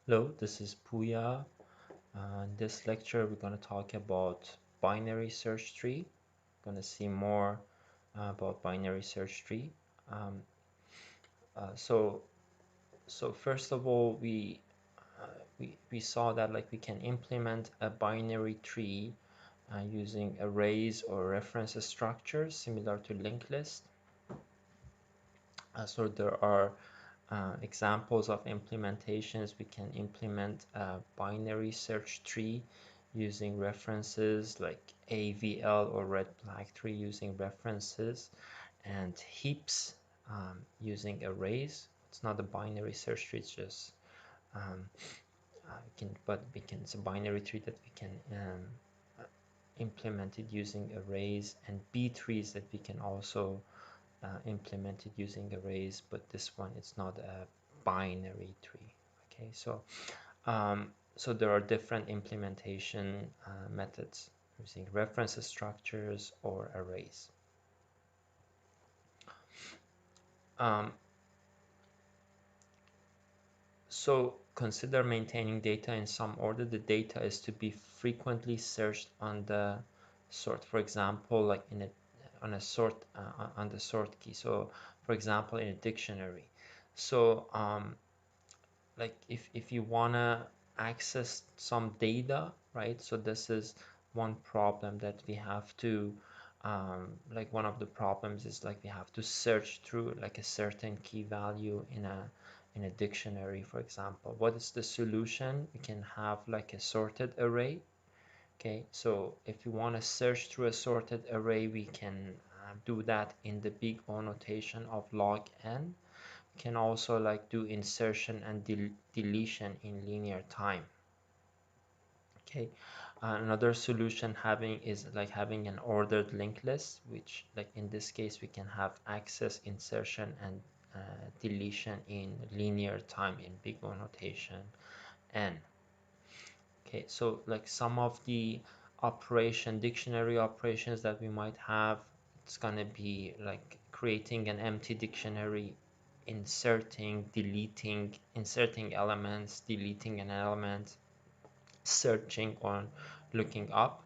Hello, this is Puya. In this lecture, we're going to talk about binary search tree. We're going to see more about binary search tree. Um, so first of all, we saw that like we can implement a binary tree using arrays or reference structures similar to linked list. So there are examples of implementations. We can implement a binary search tree using references like AVL or red flag tree using references, and heaps using arrays. It's not a binary search tree, it's just it's a binary tree that we can implement it using arrays, and B trees that we can also implemented using arrays, but this one it's not a binary tree. Okay, so there are different implementation methods using reference structures or arrays. So consider maintaining data in some order. The data is to be frequently searched on the sort. For example, like in a on a sort on the sort key. So for example, in a dictionary. So like if you wanna access some data, right? So this is one problem that we have to like one of the problems is like we have to search through like a certain key value in a dictionary, for example. What is the solution? We can have like a sorted array. Okay, so if you want to search through a sorted array, we can do that in the big O notation of log n. We can also like do insertion and deletion in linear time. Okay, another solution is like having an ordered linked list, which like in this case we can have access, insertion, and deletion in linear time in big O notation n. Okay, so like some of the dictionary operations that we might have, it's gonna be like creating an empty dictionary, inserting elements, deleting an element, searching or looking up.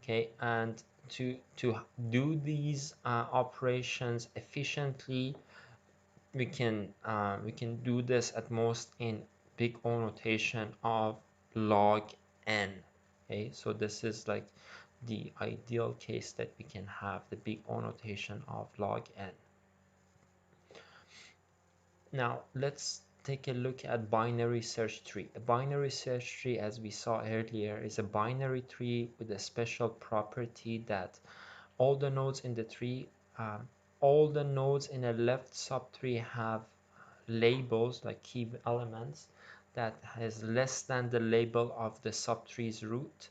Okay, and to do these operations efficiently, we can do this at most in big O notation of log n. Okay, so this is like the ideal case that we can have the big O notation of log n. Now let's take a look at binary search tree. A binary search tree, as we saw earlier, is a binary tree with a special property that all the nodes in the tree, all the nodes in a left subtree have labels like key elements that has less than the label of the subtree's root,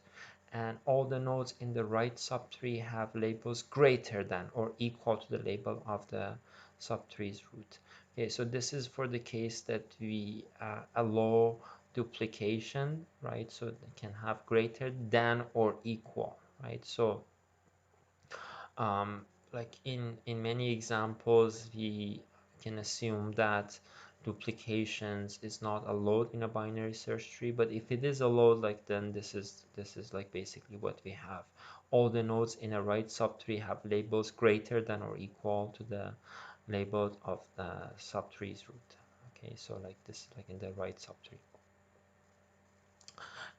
and all the nodes in the right subtree have labels greater than or equal to the label of the subtree's root. Okay, so this is for the case that we allow duplication, right? So they can have greater than or equal, right? So like in many examples, we can assume that duplications is not allowed in a binary search tree, but if it is allowed, like then this is like basically what we have. All the nodes in a right subtree have labels greater than or equal to the label of the subtree's root. Okay, so like this, like in the right subtree.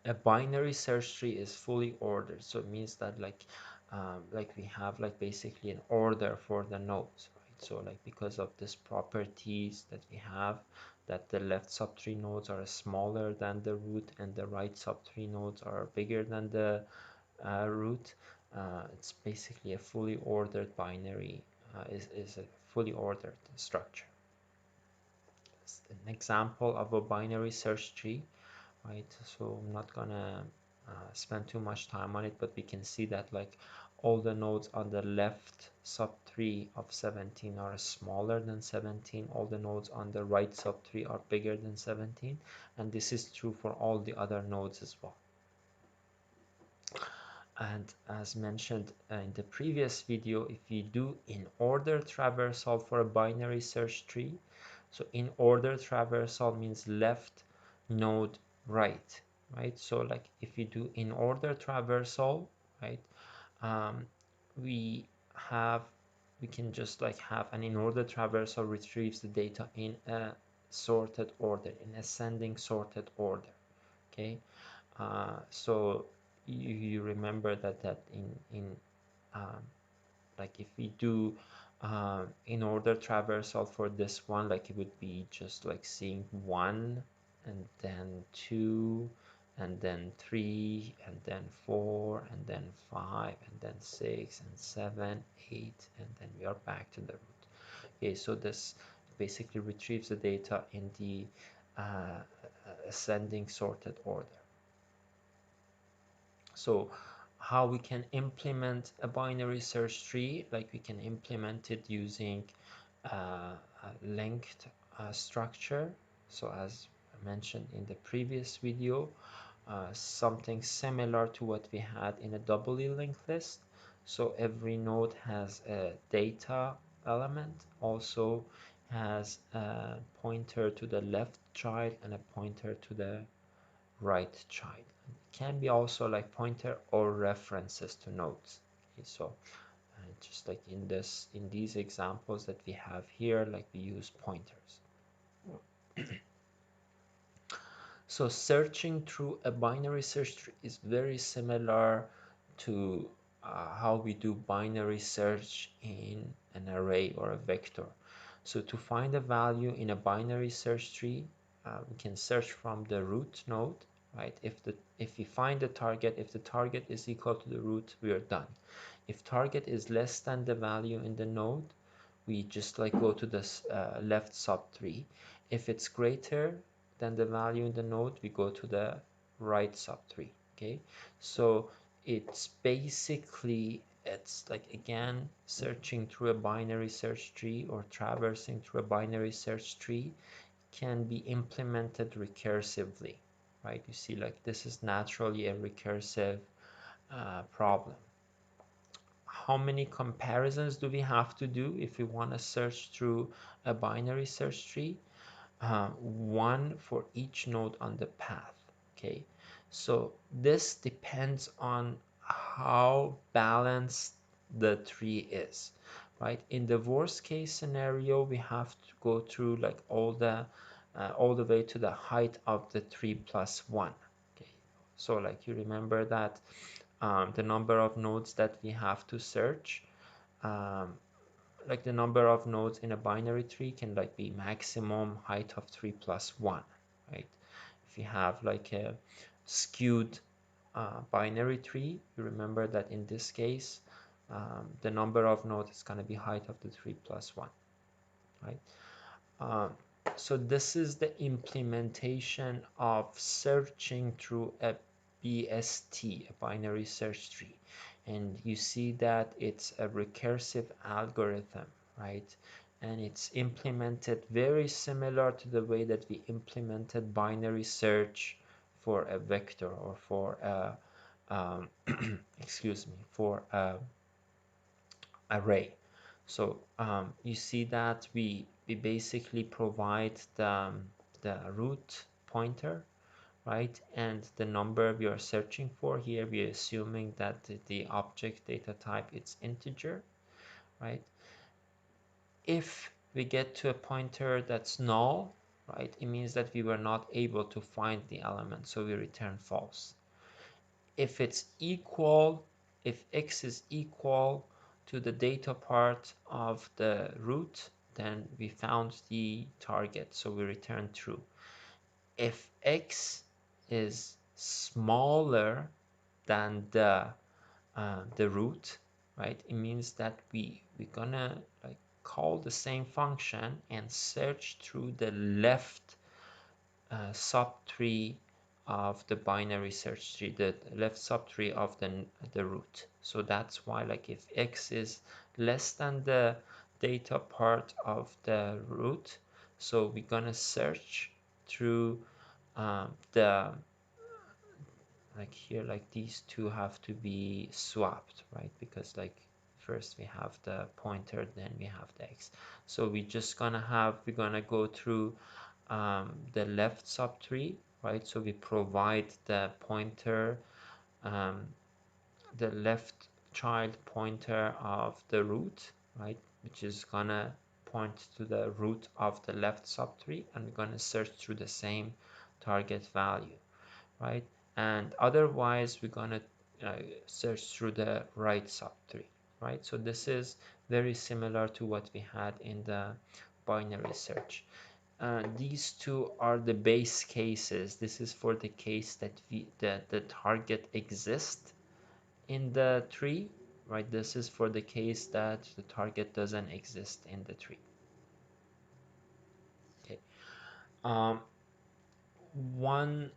A binary search tree is fully ordered, so it means that like we have like basically an order for the nodes, right? So like because of this properties that we have, that the left subtree nodes are smaller than the root and the right subtree nodes are bigger than the root, it's basically a fully ordered binary, is a fully ordered structure. It's an example of a binary search tree, right? So I'm not gonna spend too much time on it, but we can see that like all the nodes on the left subtree of 17 are smaller than 17, all the nodes on the right subtree are bigger than 17, and this is true for all the other nodes as well. And as mentioned in the previous video, if you do in-order traversal for a binary search tree, so in-order traversal means left node right, right? So like if you do in order traversal, right, um, we have we can just like have an in order traversal retrieves the data in a sorted order, in ascending sorted order. Okay, so you remember that in um, like if we do in order traversal for this one, like it would be just like seeing 1 and then 2 and then 3 and then 4 and then 5 and then 6 and 7, 8, and then we are back to the root. Okay, so this basically retrieves the data in the ascending sorted order. So how we can implement a binary search tree, like we can implement it using a linked structure. So as I mentioned in the previous video, something similar to what we had in a doubly linked list. So every node has a data element, also has a pointer to the left child and a pointer to the right child. It can be also like pointer or references to nodes. Okay, so just like in these examples that we have here, like we use pointers. So searching through a binary search tree is very similar to how we do binary search in an array or a vector. So to find a value in a binary search tree, we can search from the root node, right? If we find the target, if the target is equal to the root, we are done. If target is less than the value in the node, we just like go to this left subtree. If it's greater than the value in the node, we go to the right subtree. Okay, so it's basically, it's like again searching through a binary search tree or traversing through a binary search tree can be implemented recursively, right? You see, like this is naturally a recursive problem. How many comparisons do we have to do if we want to search through a binary search tree? One for each node on the path. Okay, so this depends on how balanced the tree is, right? In the worst case scenario, we have to go through like all the way to the height of the 3 plus 1. Okay, so like you remember that the number of nodes that we have to search, um, like the number of nodes in a binary tree can like be maximum height of 3 plus 1, right? If you have like a skewed binary tree, you remember that in this case the number of nodes is going to be height of the 3 plus 1, right? um, so this is the implementation of searching through a BST, a binary search tree. And you see that it's a recursive algorithm, right? And it's implemented very similar to the way that we implemented binary search for a vector or for a, excuse me, for a array. So you see that we basically provide the root pointer, right? And the number we are searching for here, we are assuming that the object data type is integer, right? If we get to a pointer that's null, right, it means that we were not able to find the element, so we return false. If it's equal, if x is equal to the data part of the root, then we found the target, so we return true. If x is smaller than the root, right, it means that we're gonna like call the same function and search through the left subtree of the binary search tree, the left subtree of the root. So that's why, like, if x is less than the data part of the root, so we're gonna search through the, like here, like these two have to be swapped, right? Because like first we have the pointer, then we have the x. So we're gonna go through the left subtree, right? So we provide the pointer, um, the left child pointer of the root, right, which is gonna point to the root of the left subtree, and we're gonna search through the same target value, right? And otherwise we're gonna search through the right subtree, right? So this is very similar to what we had in the binary search. These two are the base cases. This is for the case that the target exists in the tree, right? This is for the case that the target doesn't exist in the tree. Okay. One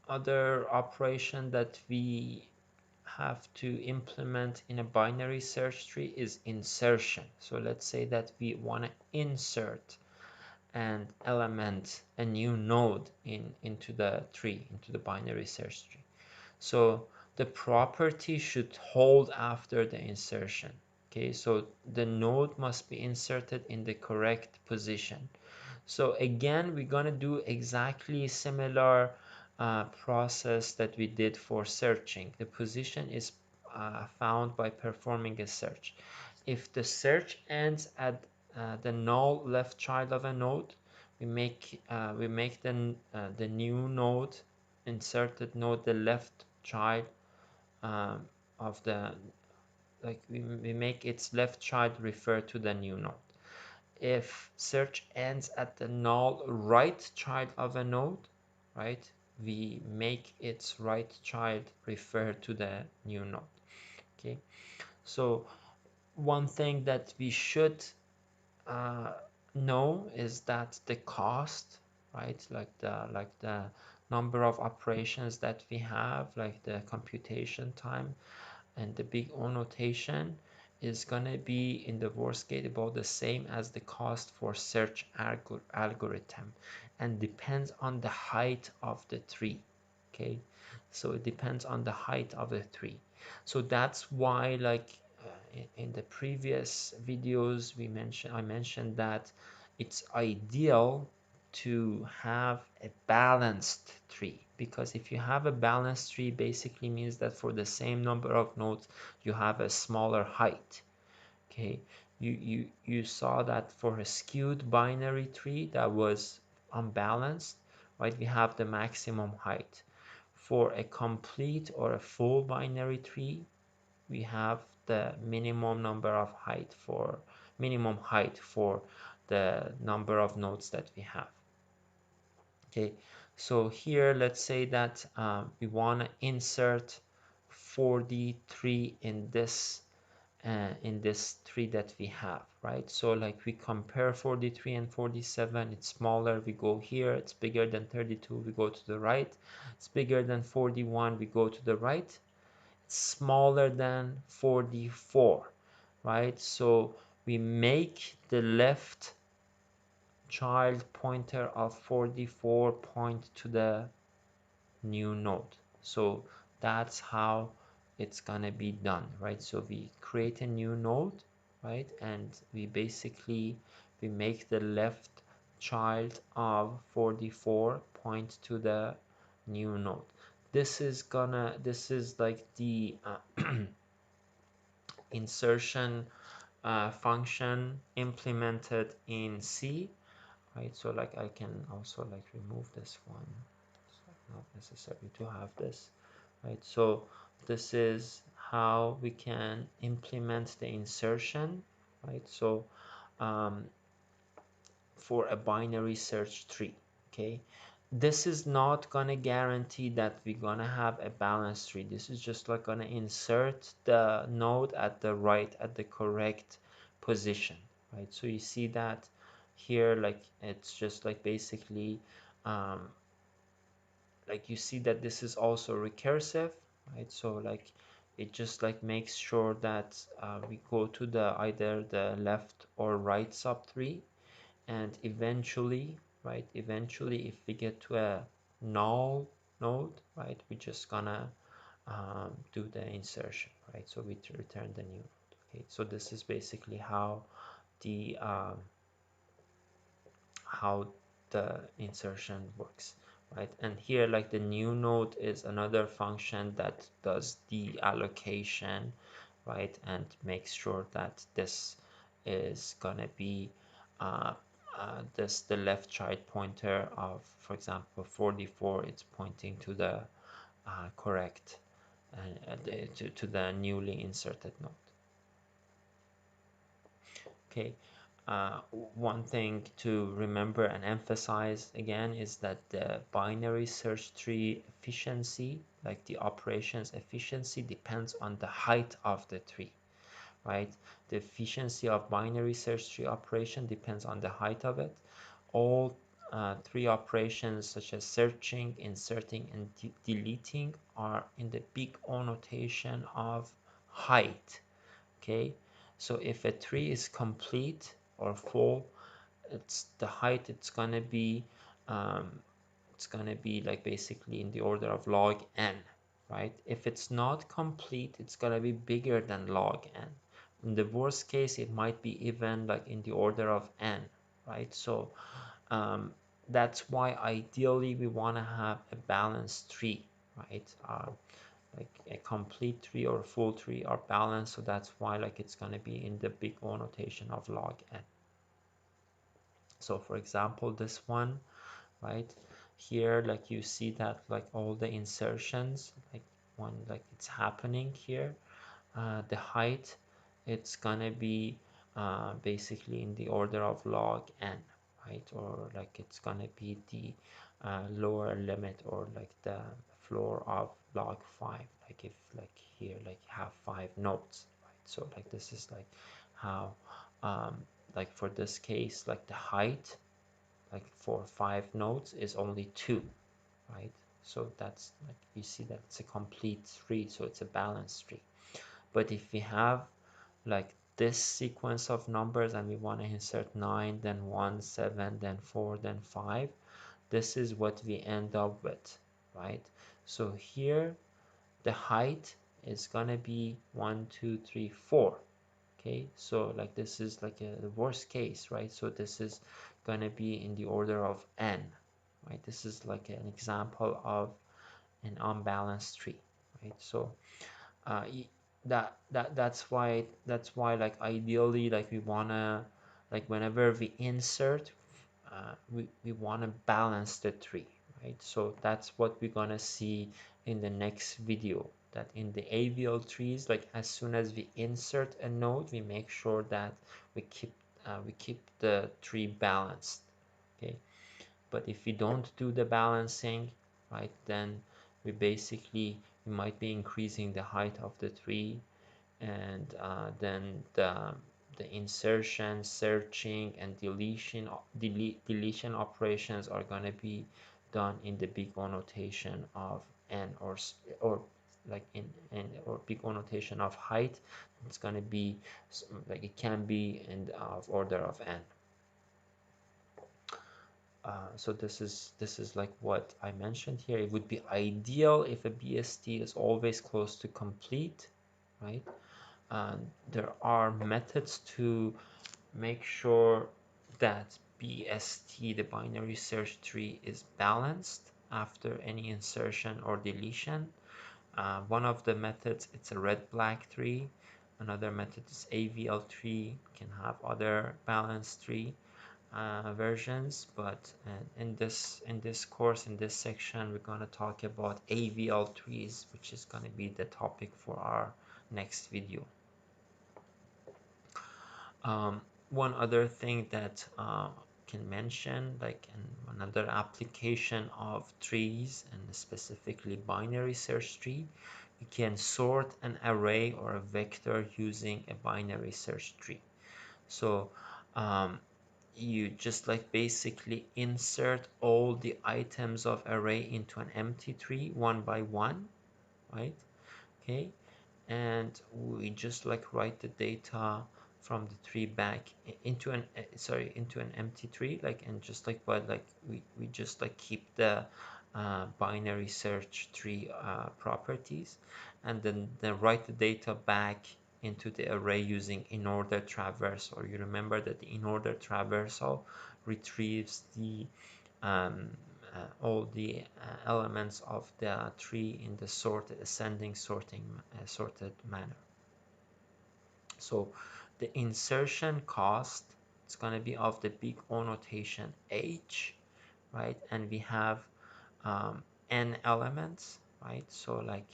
other operation that we have to implement in a binary search tree is insertion. So let's say that we want to insert an element, a new node into the tree, into the binary search tree. So the property should hold after the insertion. Okay, so the node must be inserted in the correct position. So again, we're gonna do exactly similar process that we did for searching. The position is found by performing a search. If the search ends at the null left child of a node, we make the new node, inserted node, the left child of the, like we make its left child refer to the new node. If search ends at the null right child of a node, right, we make its right child refer to the new node. Okay, so one thing that we should know is that the cost, right, like the number of operations that we have, like the computation time and the big O notation, is gonna be in the worst case about the same as the cost for search algorithm, and depends on the height of the tree. Okay, so it depends on the height of the tree. So that's why, like in the previous videos I mentioned that it's ideal to have a balanced tree, because if you have a balanced tree, basically means that for the same number of nodes you have a smaller height. Okay, you saw that for a skewed binary tree that was unbalanced, right, we have the maximum height. For a complete or a full binary tree, we have the minimum height for the number of nodes that we have. Okay, so here let's say that we want to insert 43 in this tree that we have, right? So like we compare 43 and 47, it's smaller, we go here. It's bigger than 32, we go to the right. It's bigger than 41, we go to the right. Smaller than 44, right? So we make the left child pointer of 44 point to the new node. So that's how it's gonna be done, right? So we create a new node, right, and we make the left child of 44 point to the new node. This is like the insertion function implemented in C, right? So like I can also like remove this one. It's not necessary to have this, right? So this is how we can implement the insertion, right? So um, for a binary search tree. Okay, this is not gonna guarantee that we're gonna have a balanced tree. This is just like gonna insert the node at the correct position, right? So you see that here, like it's just like basically like you see that this is also recursive, right? So like it just like makes sure that we go to the either the left or right subtree, and eventually, right, if we get to a null node, right, we're just gonna do the insertion, right? So we return the new node. Okay, so this is basically how the insertion works, right? And here, like the new node is another function that does the allocation, right, and makes sure that this is gonna be this the left child pointer of, for example, 44. It's pointing to the correct to the newly inserted node. Okay, one thing to remember and emphasize again is that the binary search tree efficiency, like the operations efficiency, depends on the height of the tree, right? The efficiency of binary search tree operation depends on the height of it. All three operations such as searching, inserting, and deleting are in the big O notation of height. Okay, so if a tree is complete or full, it's the height, um, it's gonna be like basically in the order of log n, right? If it's not complete, it's gonna be bigger than log n. In the worst case, it might be even like in the order of n, right? So that's why ideally we want to have a balanced tree, right? Like a complete tree or a full tree are balanced, so that's why like it's going to be in the big O notation of log n. So for example, this one, right here, like you see that like all the insertions, like when like it's happening here, the height, it's gonna be basically in the order of log n, right? Or like it's gonna be the lower limit, or like the floor of log 5, like if like here like have 5 nodes, right? So like this is like how like for this case, like the height like for 5 nodes is only 2, right? So that's like you see that it's a complete tree, so it's a balanced tree. But if we have like this sequence of numbers and we want to insert 9, then 1, 7, then 4, then 5, this is what we end up with, right? So here the height is gonna be 1, 2, 3, 4. Okay, so like this is like the worst case, right? So this is gonna be in the order of n, right? This is like an example of an unbalanced tree, right? So uh, that's why like ideally like we wanna, like whenever we insert, we want to balance the tree, right? So that's what we're gonna see in the next video, that in the AVL trees, like as soon as we insert a node, we make sure that we keep the tree balanced. Okay, but if we don't do the balancing, right, then we might be increasing the height of the tree, and then the insertion, searching, and deletion operations are going to be done in the big O notation of n, or like in or big O notation of height. It's going to be like it can be in of order of n. So this is like what I mentioned here. It would be ideal if a BST is always close to complete, right? There are methods to make sure that BST, the binary search tree, is balanced after any insertion or deletion. One of the methods, it's a red-black tree. Another method is AVL tree. You can have other balanced tree versions, but in this course, in this section, we're going to talk about AVL trees, which is going to be the topic for our next video. One other thing that can mention, like another application of trees, and specifically binary search tree, you can sort an array or a vector using a binary search tree. So you just like basically insert all the items of array into an empty tree one by one, right? Okay, and we just like write the data from the tree back into an empty tree, like, and just like what like we just like keep the binary search tree properties, and then write the data back into the array using InOrder Traversal. You remember that the InOrder Traversal retrieves the all the elements of the tree in the sorted ascending sorted manner. So the insertion cost, it's going to be of the big O notation H, right? And we have n elements, right? So like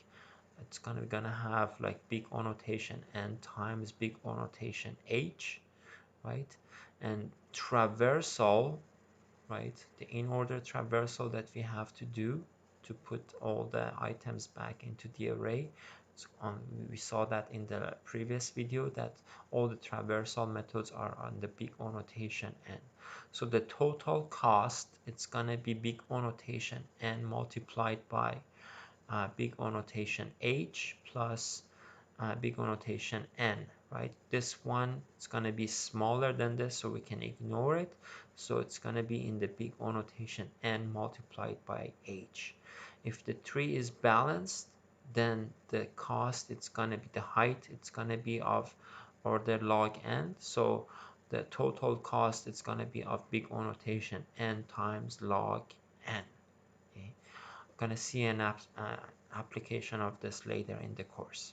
it's gonna have like big O notation n times big O notation H, right? And traversal, right? The in-order traversal that we have to do to put all the items back into the array. So we saw that in the previous video that all the traversal methods are on the big O notation n. So the total cost, it's gonna be big O notation n multiplied by big O notation h plus big O notation n, right? This one is going to be smaller than this, so we can ignore it. So it's going to be in the big O notation n multiplied by h. If the tree is balanced, then the cost, it's going to be the height, it's going to be of order log n. So the total cost, it's going to be of big O notation n times log n. Okay? I'm going to see an application of this later in the course.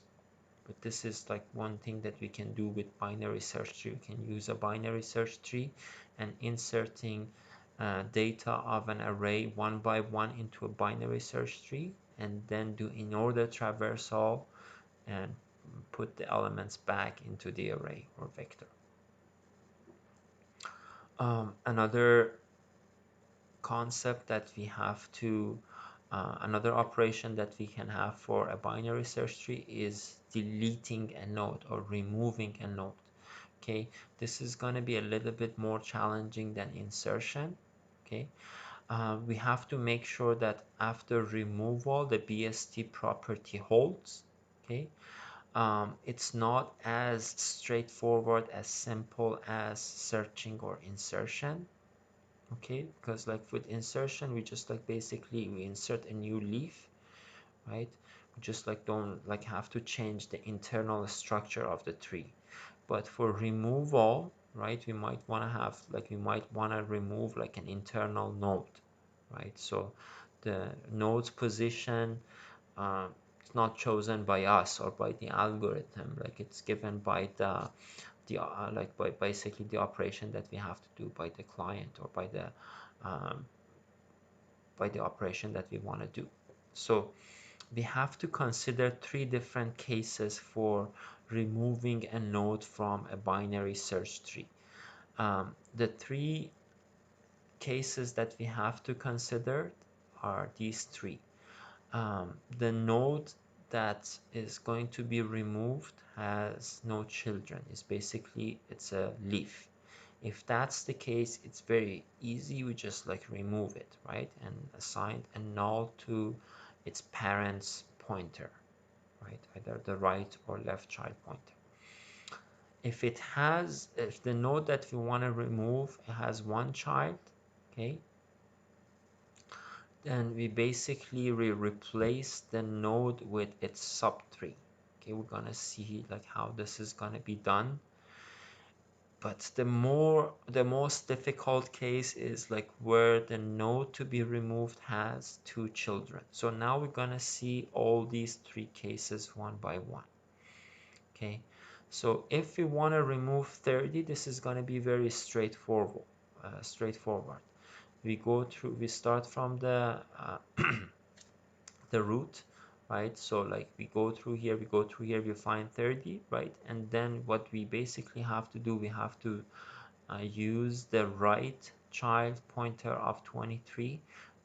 But this is like one thing that we can do with binary search tree. We can use a binary search tree and inserting data of an array one by one into a binary search tree, and then do in-order traversal and put the elements back into the array or vector. Another concept that we have to another operation that we can have for a binary search tree is deleting a node or removing a node. Okay, this is going to be a little bit more challenging than insertion. Okay, we have to make sure that after removal the BST property holds. Okay, it's not as straightforward as simple as searching or insertion. Okay, because like with insertion we just like basically we insert a new leaf, right? We just like don't like have to change the internal structure of the tree. But for removal, right, we might want to have like we might want to remove like an internal node, right? So the node's position it's not chosen by us or by the algorithm, like it's given by the like by basically the operation that we have to do by the client or um, by the operation that we want to do. So we have to consider three different cases for removing a node from a binary search tree. The three cases that we have to consider are these three. The node that is going to be removed has no children. It's a leaf. If that's the case, it's very easy. We just like remove it, right? And assign a null to its parent's pointer, right? Either the right or left child pointer. If the node that we want to remove has one child, okay, then we basically replace the node with its subtree. Okay, we're gonna see like how this is gonna be done. But the most difficult case is like where the node to be removed has two children. So now we're gonna see all these three cases one by one. Okay, so if we want to remove 30, this is going to be very straightforward. We start from the the root, right? So like we go through here, we find 30, right? And then what we basically have to do, we have to use the right child pointer of 23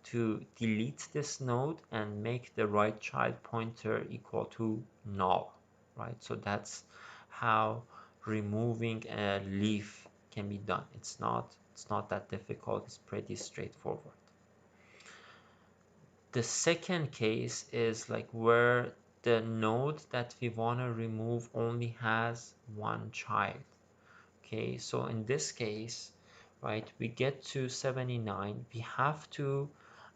to delete this node and make the right child pointer equal to null, right? So that's how removing a leaf can be done. It's not that difficult. It's pretty straightforward. The second case is like where the node that we want to remove only has one child. Okay, so in this case, right, we get to 79, we have to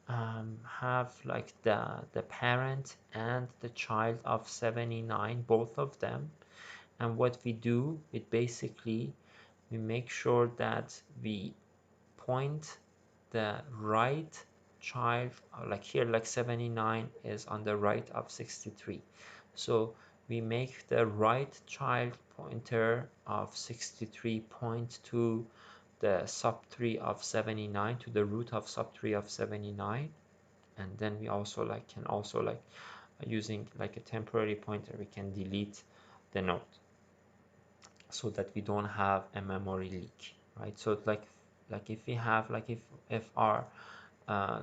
have like the parent and the child of 79, both of them. And what we do, we make sure that we point the right child, like here, like 79 is on the right of 63. So we make the right child pointer of 63 point to the subtree of 79, to the root of subtree of 79. And then we also like can also like using like a temporary pointer, we can delete the node so that we don't have a memory leak, right? So like if we have like if our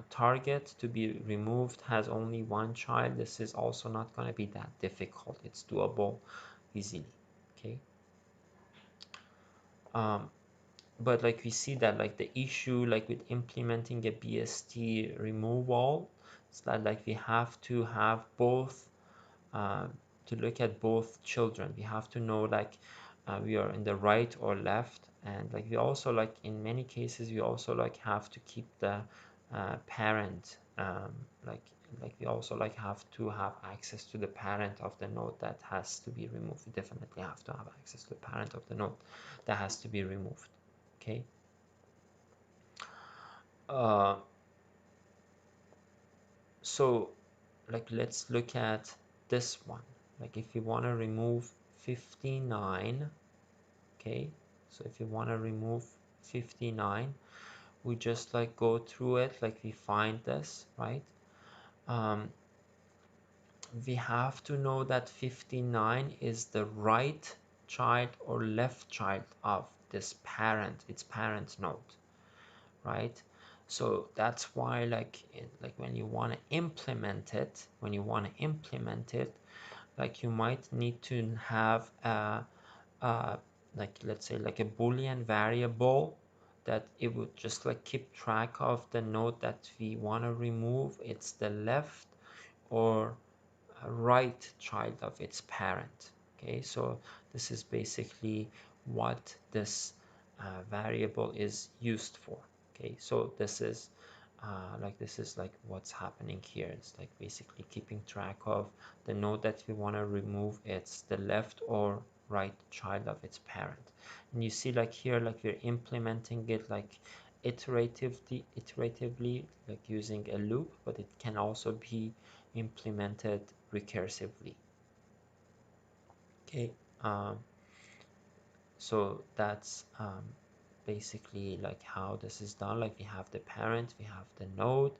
target to be removed has only one child, this is also not going to be that difficult. It's doable easily. Okay. But like we see that like the issue like with implementing a BST removal is that like we have to have both uh, to look at both children. We have to know like we are in the right or left, and like we also like in many cases we also like have to keep the parent like we also like have to have access to the parent of the node that has to be removed. We definitely have to have access to the parent of the node that has to be removed. Okay. uh, so like let's look at this one. Like if we want to remove 59, okay, so if you want to remove 59, we just like go through it, like we find this, right? We have to know that 59 is the right child or left child of this parent, its parent node, right? So that's why like when you want to implement it, like you might need to have like let's say like a Boolean variable that it would just like keep track of the node that we want to remove. It's the left or right child of its parent. Okay, so this is basically what this variable is used for. Okay, so this is like what's happening here. It's like basically keeping track of the node that we want to remove. It's the left or right child of its parent. And you see like here like we're implementing it like iteratively like using a loop, but it can also be implemented recursively. Okay, so that's basically like how this is done. Like we have the parent, we have the node,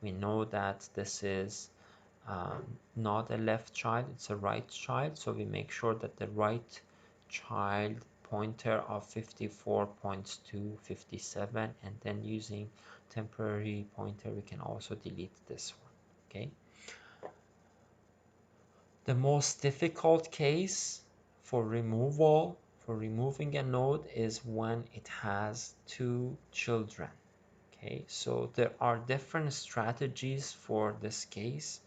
we know that this is not a left child, it's a right child, so we make sure that the right child pointer of 54 points to 57, and then using temporary pointer we can also delete this one. Okay, the most difficult case for removing a node is when it has two children. Okay, so there are different strategies for this case.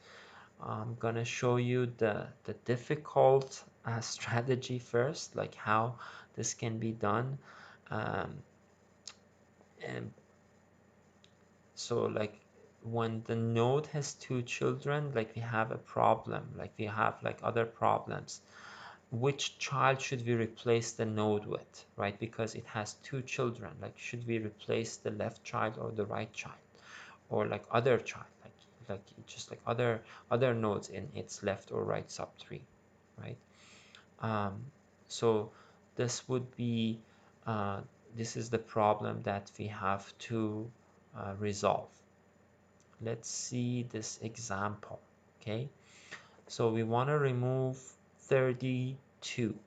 I'm gonna show you the difficult strategy first, like how this can be done. And so like when the node has two children, like we have a problem, like we have like other problems. Which child should we replace the node with, right? Because it has two children, like should we replace the left child or the right child, or like other child, like just like other nodes in its left or right subtree, right? So this would be this is the problem that we have to resolve. Let's see this example. Okay, so we want to remove 32.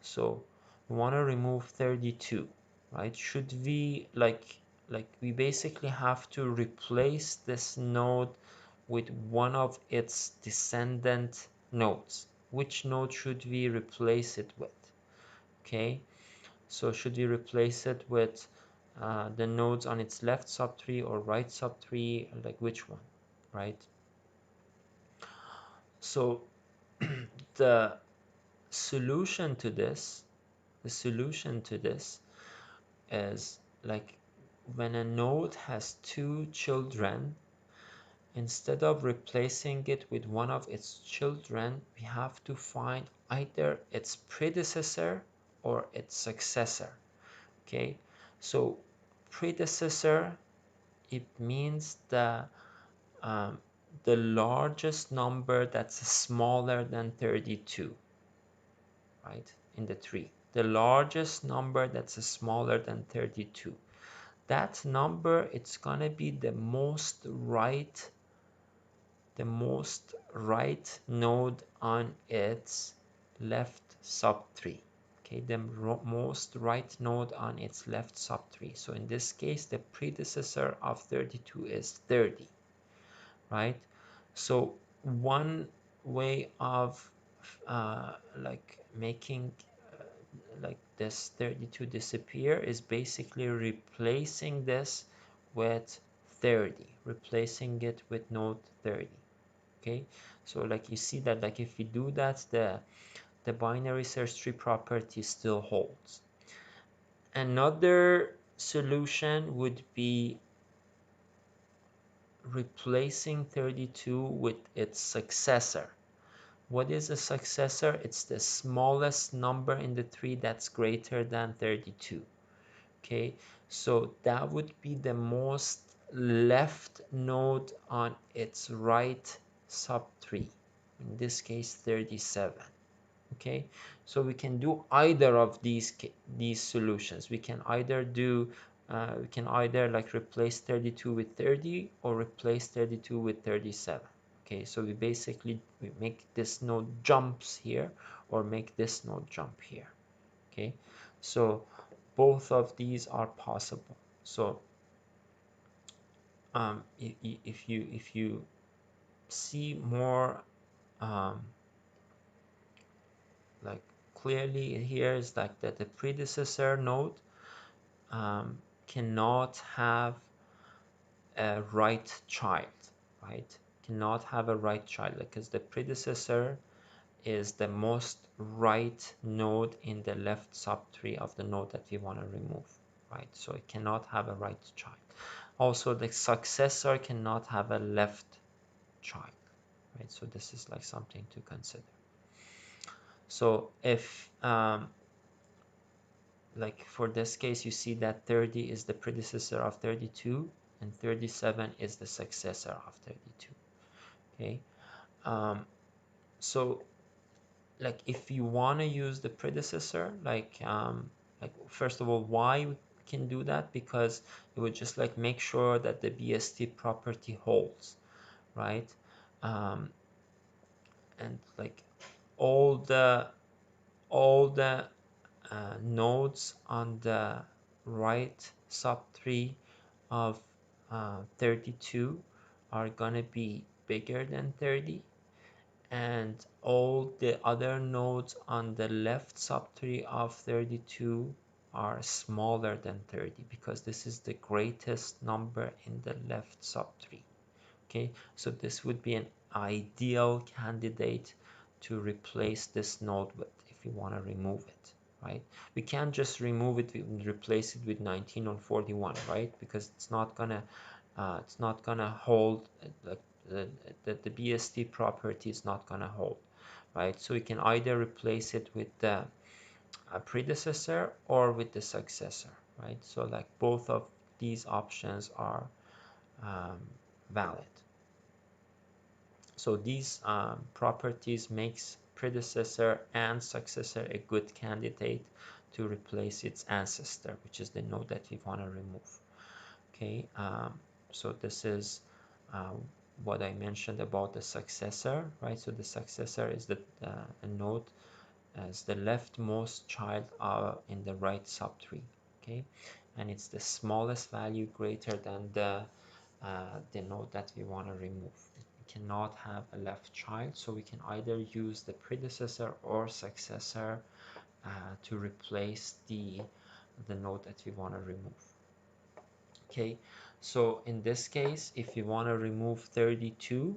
So we want to remove 32, right? Should we like we basically have to replace this node with one of its descendant nodes. Which node should we replace it with? Okay, so should we replace it with the nodes on its left subtree or right subtree, like which one, right? So the solution to this is like when a node has two children, instead of replacing it with one of its children, we have to find either its predecessor or its successor. Okay, so predecessor it means the largest number that's smaller than 32, right, in the tree. The largest number that's smaller than 32. That number, it's gonna be the most right node on its left subtree. Okay, the most right node on its left subtree. So in this case, the predecessor of 32 is 30, right? So one way of like making like this 32 disappear is basically replacing this with 30, replacing it with node 30. Okay, so like you see that, like if we do that, the binary search tree property still holds. Another solution would be replacing 32 with its successor. What is a successor? It's the smallest number in the tree that's greater than 32. Okay, so that would be the most left node on its right subtree, in this case 37. Okay, so we can do either of these solutions. We can either like replace 32 with 30 or replace 32 with 37. Okay, so we basically make this node jumps here or make this node jump here. Okay, so both of these are possible. So if you see more like clearly here, is like that the predecessor node cannot have a right child, right? Cannot have a right child because the predecessor is the most right node in the left subtree of the node that we want to remove, right? So it cannot have a right child. Also, the successor cannot have a left child, right? So this is like something to consider. So if like for this case, you see that 30 is the predecessor of 32 and 37 is the successor of 32. Okay, so like if you want to use the predecessor, like first of all, why we can do that? Because it would just like make sure that the BST property holds, right? And like all the nodes on the right subtree of 32 are gonna be bigger than 30, and all the other nodes on the left subtree of 32 are smaller than 30 because this is the greatest number in the left subtree. Okay, so this would be an ideal candidate to replace this node with if you want to remove it, right? We can't just remove it and replace it with 19 or 41, right? Because it's not gonna hold, like the BST property is not gonna hold, right? So we can either replace it with the predecessor or with the successor, right? So like both of these options are valid. So these properties makes predecessor and successor a good candidate to replace its ancestor, which is the node that we want to remove. Okay, so this is what I mentioned about the successor, right? So the successor is a node as the leftmost child in the right subtree. Okay, and it's the smallest value greater than the node that we want to remove. We cannot have a left child, so we can either use the predecessor or successor to replace the node that we want to remove. Okay, so in this case, if you want to remove 32,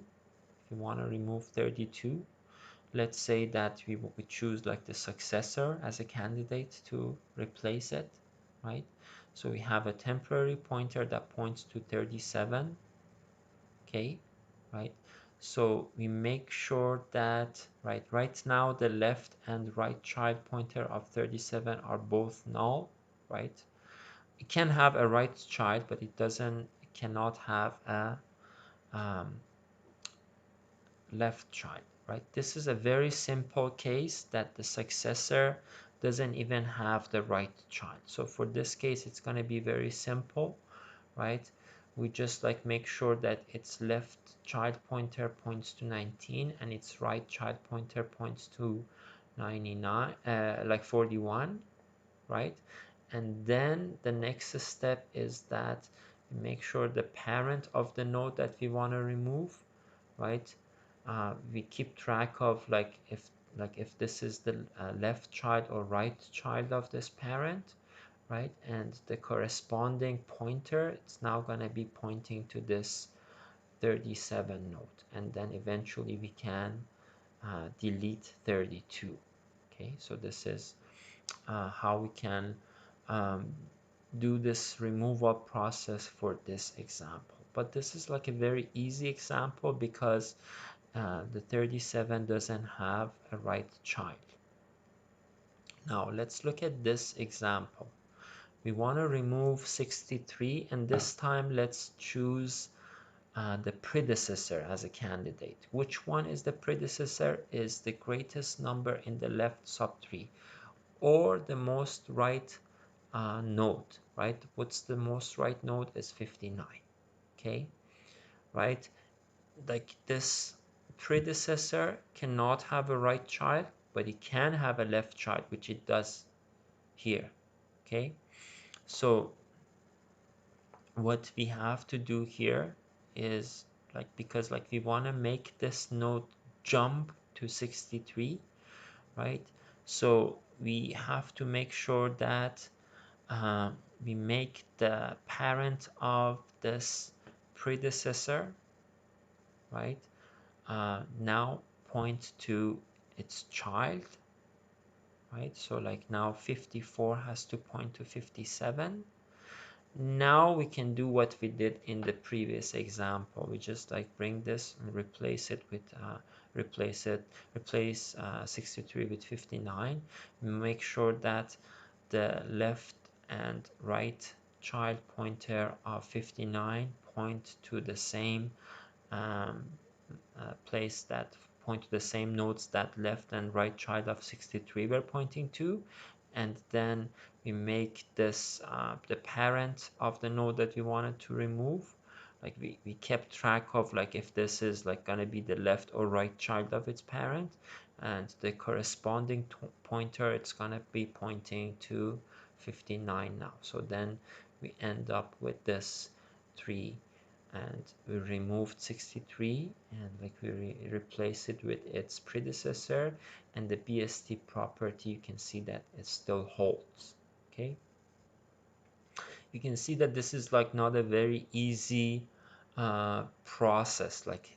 let's say that we choose like the successor as a candidate to replace it, right? So we have a temporary pointer that points to 37. Okay, right? So we make sure that right now the left and right child pointer of 37 are both null, right? It can have a right child, but it cannot have a left child, right? This is a very simple case that the successor doesn't even have the right child. So for this case, it's going to be very simple, right? We just like make sure that its left child pointer points to 19 and its right child pointer points to 99, like 41, right? And then the next step is that we make sure the parent of the node that we want to remove, right? We keep track of like if this is the left child or right child of this parent, right? And the corresponding pointer, it's now going to be pointing to this 37 node, and then eventually we can delete 32. Okay, so this is how we can um, do this removal process for this example. But this is like a very easy example because the 37 doesn't have a right child. Now let's look at this example. We want to remove 63, and this time let's choose the predecessor as a candidate. Which one is the predecessor? Is the greatest number in the left subtree or the most right node, right? What's the most right node? Is 59. Okay, right? Like this predecessor cannot have a right child, but it can have a left child, which it does here. Okay, so what we have to do here is like, because like we want to make this node jump to 63, right? So we have to make sure that we make the parent of this predecessor, right, now point to its child, right? So like now 54 has to point to 57. Now we can do what we did in the previous example. We just like bring this and replace it with replace 63 with 59. Make sure that the left and right child pointer of 59 point to the same place, that point to the same nodes that left and right child of 63 were pointing to, and then we make this the parent of the node that we wanted to remove. Like we kept track of like if this is like gonna be the left or right child of its parent, and the corresponding pointer, it's gonna be pointing to 59 now. So then we end up with this 3, and we removed 63, and like we replace it with its predecessor, and the BST property, you can see that it still holds. Okay, you can see that this is like not a very easy process. Like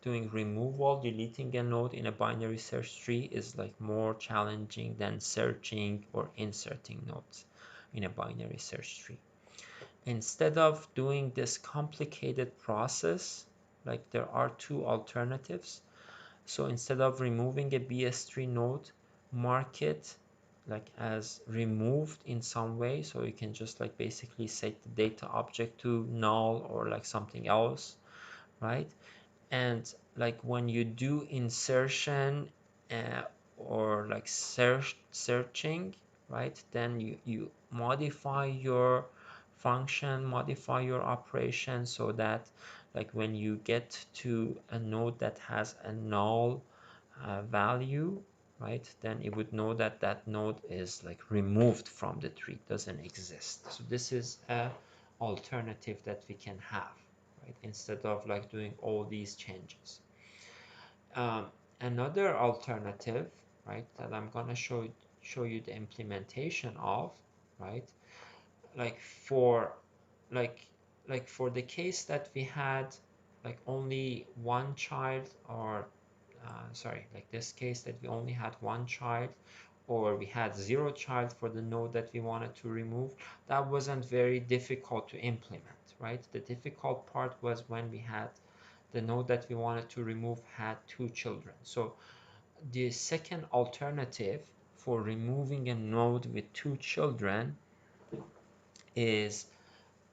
doing removal, deleting a node in a binary search tree is like more challenging than searching or inserting nodes in a binary search tree. Instead of doing this complicated process, like there are two alternatives. So instead of removing a BS3 node, mark it like as removed in some way. So you can just like basically set the data object to null or like something else, right? And like when you do insertion or like searching, right, then you modify your function, modify your operation, so that like when you get to a node that has a null value, right, then it would know that that node is like removed from the tree, doesn't exist. So this is a alternative that we can have, right, instead of like doing all these changes. Another alternative, right, that I'm gonna show you the implementation of, right, like for like for the case that we had like only one child, or sorry, like this case that we only had one child, or we had 0 child for the node that we wanted to remove, that wasn't very difficult to implement, right? The difficult part was when we had the node that we wanted to remove had 2 children. So the second alternative for removing a node with 2 children is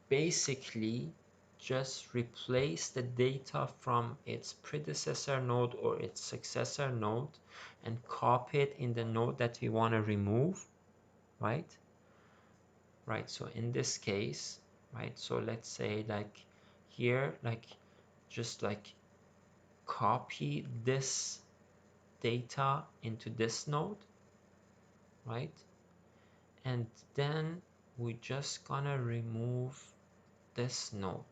basically just replace the data from its predecessor node or its successor node and copy it in the node that we want to remove, right? So in this case, right, so let's say like here, like just like copy this data into this node, right? And then we're just gonna remove this node.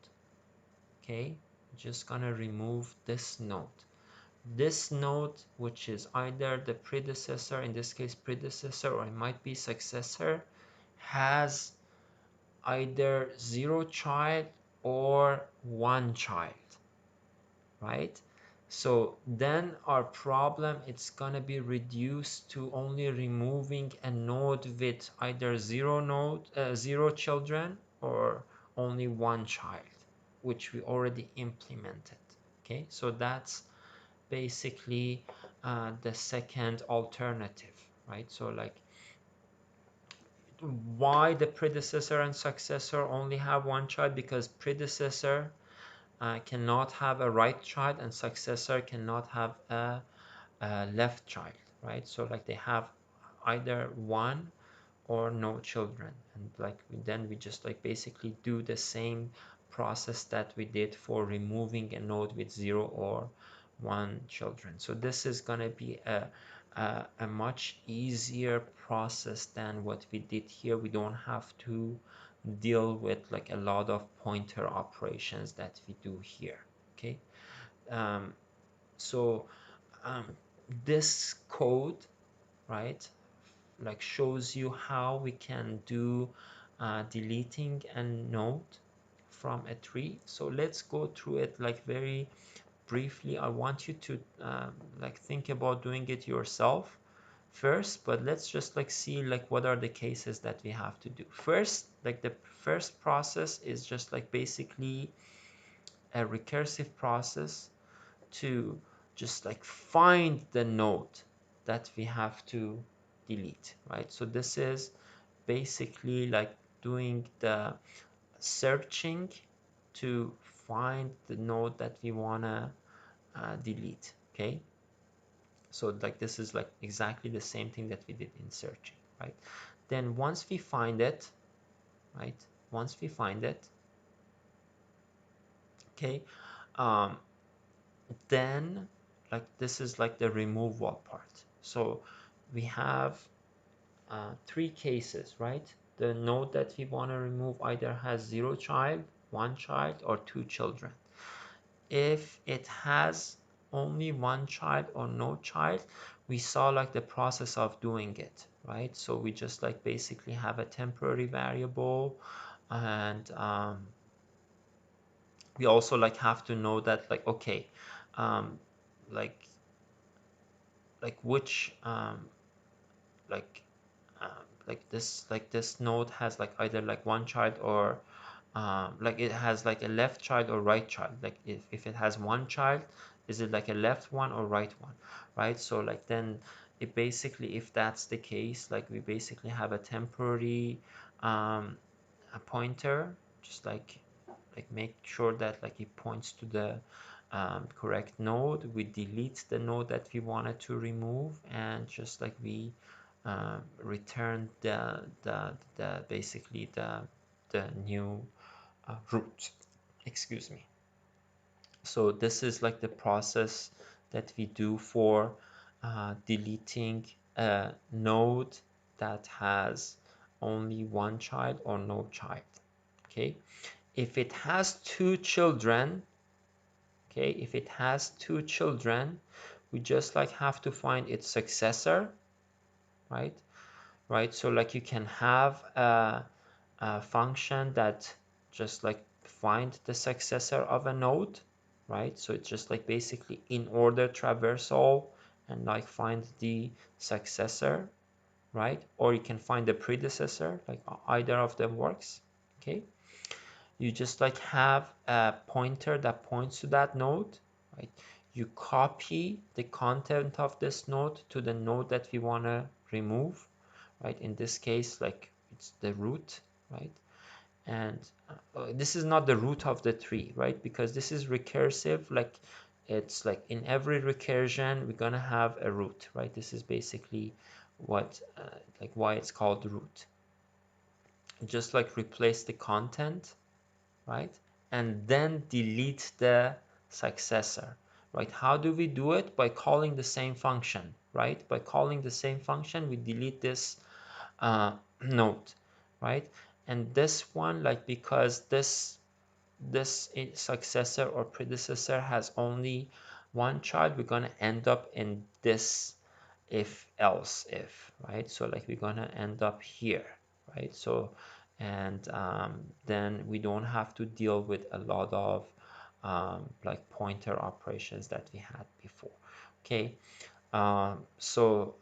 Okay, just gonna remove this node. This node, which is either the predecessor, in this case predecessor, or it might be successor, has either 0 child or 1 child, right? So then our problem, it's gonna be reduced to only removing a node with either 0 children or only 1 child, which we already implemented. Okay, so that's basically the second alternative, right? So like, why the predecessor and successor only have 1 child? Because predecessor cannot have a right child and successor cannot have a left child, right? So like they have either 1 or no children, and like then we just like basically do the same process that we did for removing a node with 0 or 1 children. So this is going to be a much easier process than what we did here. We don't have to deal with like a lot of pointer operations that we do here. Okay, so this code, right, like shows you how we can do deleting a node from a tree. So let's go through it like very briefly. I want you to like think about doing it yourself first, but let's just like see like what are the cases that we have to do. First, like the first process is just like basically a recursive process to just like find the node that we have to delete, right? So this is basically like doing the searching to find the node that we want to delete. Okay, so like this is like exactly the same thing that we did in searching, right? Then once we find it, right, once we find it, okay, then like this is like the removal part. So we have 3 cases, right? The node that we want to remove either has 0 child, 1 child, or 2 children. If it has only 1 child or no child, we saw like the process of doing it, right? So we just like basically have a temporary variable, and we also like have to know that like, okay, um, like which like like this node has like either like 1 child or like it has like a left child or right child. Like if it has 1 child, is it like a left one or right one, right? So like then it basically, if that's the case, like we basically have a temporary a pointer, just like make sure that like it points to the correct node. We delete the node that we wanted to remove, and just like we return the basically the new root, excuse me. So this is like the process that we do for deleting a node that has only 1 child or no child. Okay, if it has 2 children, okay, if it has 2 children, we just like have to find its successor, right? So like you can have a function that just like find the successor of a node, right? So it's just like basically InOrder Traversal and like find the successor, right? Or you can find the predecessor, like either of them works. Okay, you just like have a pointer that points to that node, right? You copy the content of this node to the node that we want to remove, right? In this case, like it's the root, right? and this is not the root of the tree, right? Because this is recursive, like it's like in every recursion we're gonna have a root, right? This is basically what like why it's called root. Just like replace the content, right? And then delete the successor, right? How do we do it? By calling the same function, right? By calling the same function, we delete this node, right? And this one, like because this successor or predecessor has only one child, we're gonna end up in this if else if, right? So like we're gonna end up here, right? So and then we don't have to deal with a lot of like pointer operations that we had before. Okay, so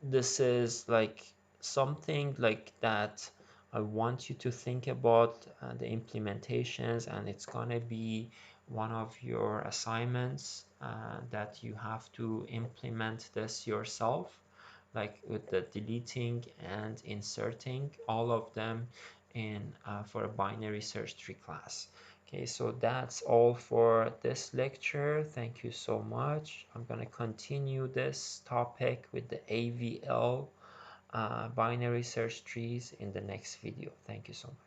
this is like something like that I want you to think about the implementations, and it's gonna be one of your assignments that you have to implement this yourself, like with the deleting and inserting all of them in for a binary search tree class. Okay, so that's all for this lecture. Thank you so much. I'm going to continue this topic with the AVL binary search trees in the next video. Thank you so much.